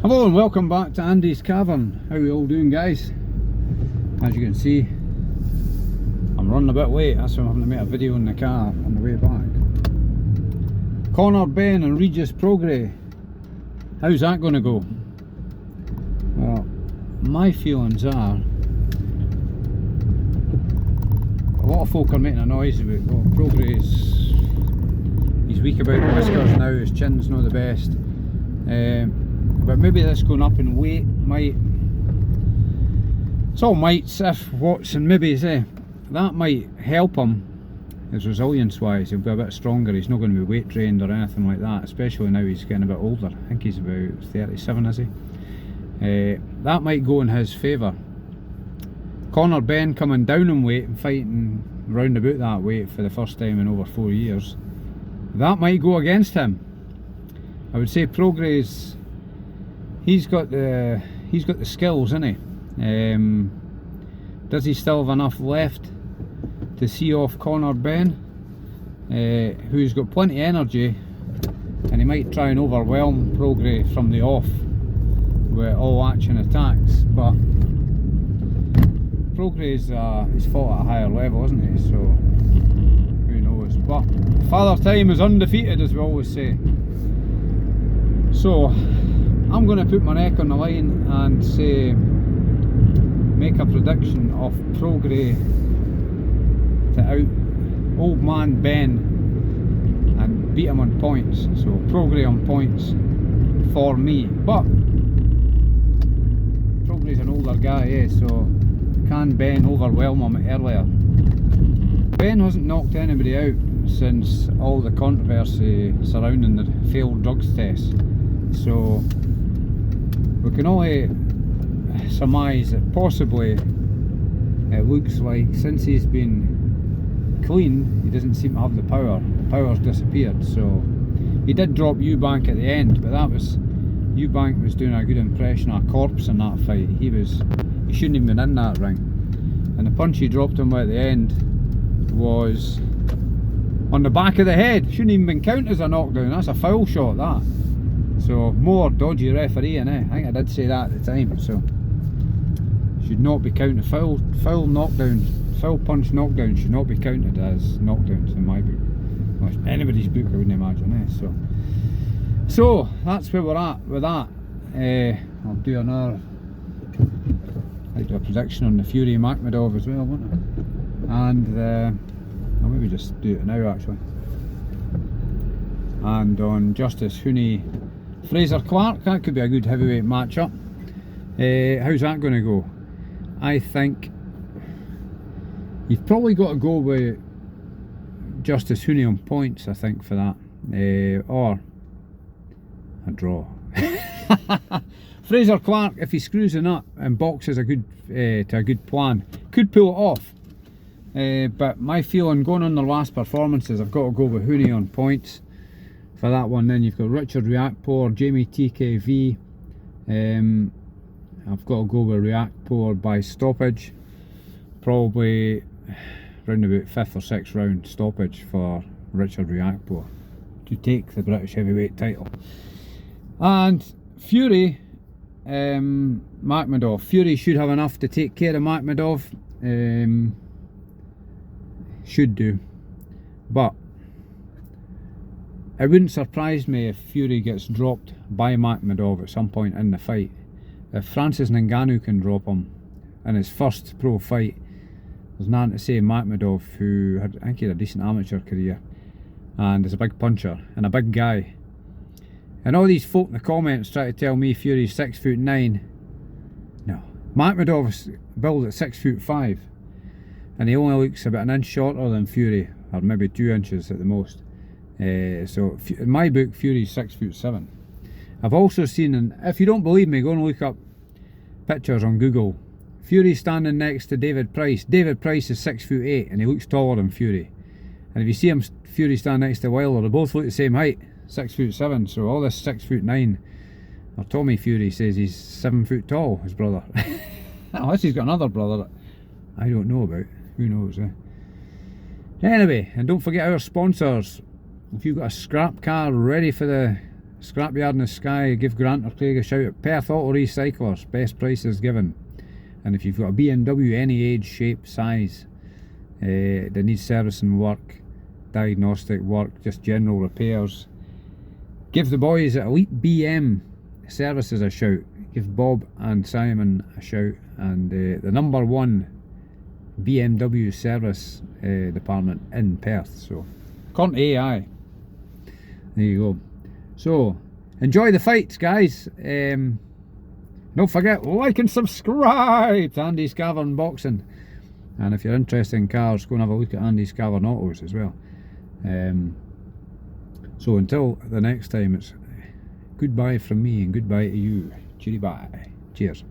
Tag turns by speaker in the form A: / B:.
A: Hello and welcome back to Andy's Cavern. How are you all doing, guys? As you can see, I'm running a bit late, that's why I'm having to make a video in the car on the way back. Benn and Regis Prograis. How's that going to go? Well, my feelings are, a lot of folk are making a noise about, well, Prograis, he's weak about the whiskers now, his chin's not the best. But maybe this going up in weight might, it's all mights, if, whats and maybes, that might help him, his resilience wise. He'll be a bit stronger, he's not going to be weight trained or anything like that, especially now he's getting a bit older. I think he's about 37, is he? That might go in his favour. Benn coming down in weight and fighting round about that weight for the first time in over 4 years, that might go against him. I would say Prograis, he's got the skills, isn't he? Does he still have enough left to see off Benn, who's got plenty of energy, and he might try and overwhelm Prograis from the off with all action attacks, but Prograis he's fought at a higher level, isn't he? So who knows? But Father Time is undefeated, as we always say. So I'm going to put my neck on the line and say, make a prediction of Prograis to out old man Benn and beat him on points. So Prograis on points for me. But Prograis an older guy, so can Benn overwhelm him earlier? Benn hasn't knocked anybody out since all the controversy surrounding the failed drugs test. So we can only surmise that possibly it looks like since he's been clean, he doesn't seem to have the power. The power's disappeared. So he did drop Eubank at the end, but that was, Eubank was doing a good impression of a corpse in that fight. He shouldn't have been in that ring. And the punch he dropped him at the end was on the back of the head. Shouldn't even been counted as a knockdown. That's a foul shot, that. So more dodgy refereeing, I think I did say that at the time. So should not be counted. Foul knockdown, foul punch knockdown should not be counted as knockdowns in my book. Well, anybody's book, I wouldn't imagine. So that's where we're at with that. I'll do another. I'll do a prediction on the Fury Makhmudov as well, won't I? And I'll maybe just do it now actually. And on Justice Huni Clarke, that could be a good heavyweight matchup. How's that going to go? I think you've probably got to go with Justice Huni on points, I think, for that, or a draw. Clarke, if he screws it up and boxes to a good plan, could pull it off. But my feeling going on their last performances, I've got to go with Huni on points for that one. Then you've got Richard Riakporhe, Jamie Tshikeva. I've got to go with Riakporhe by stoppage, probably round about 5th or 6th round stoppage for Richard Riakporhe to take the British heavyweight title. And Fury, Makhmudov. Fury should have enough to take care of Makhmudov. Should do, but it wouldn't surprise me if Fury gets dropped by Makhmudov at some point in the fight. If Francis Ngannou can drop him in his first pro fight, there's nothing to say Makhmudov, who I think he had a decent amateur career and is a big puncher and a big guy. And all these folk in the comments try to tell me Fury's 6'9". No, Makhmudov's built at 6'5", and he only looks about an inch shorter than Fury, or maybe 2 inches at the most. So in my book, Fury's 6'7". I've also seen, and if you don't believe me, go and look up pictures on Google. Fury standing next to David Price. David Price is 6'8", and he looks taller than Fury. And if you see Fury standing next to Wilder, they both look the same height, 6'7". So all this 6'9", or Tommy Fury says he's 7 foot tall, his brother. Unless he's got another brother that I don't know about. Who knows, Anyway, and don't forget our sponsors. If you've got a scrap car ready for the Scrapyard in the Sky, give Grant or Craig a shout at Perth Auto Recyclers, best prices given. And if you've got a BMW, any age, shape, size, that needs servicing work, diagnostic work, just general repairs, give the boys at Elite BM Services a shout. Give Bob and Simon a shout, and the #1 BMW service department in Perth. So, according to AI, there you go. So, enjoy the fights, guys. Don't forget, like and subscribe to Andy's Cavern Boxing. And if you're interested in cars, go and have a look at Andy's Cavern Autos as well. So until the next time, it's goodbye from me and goodbye to you. Cheery bye. Cheers.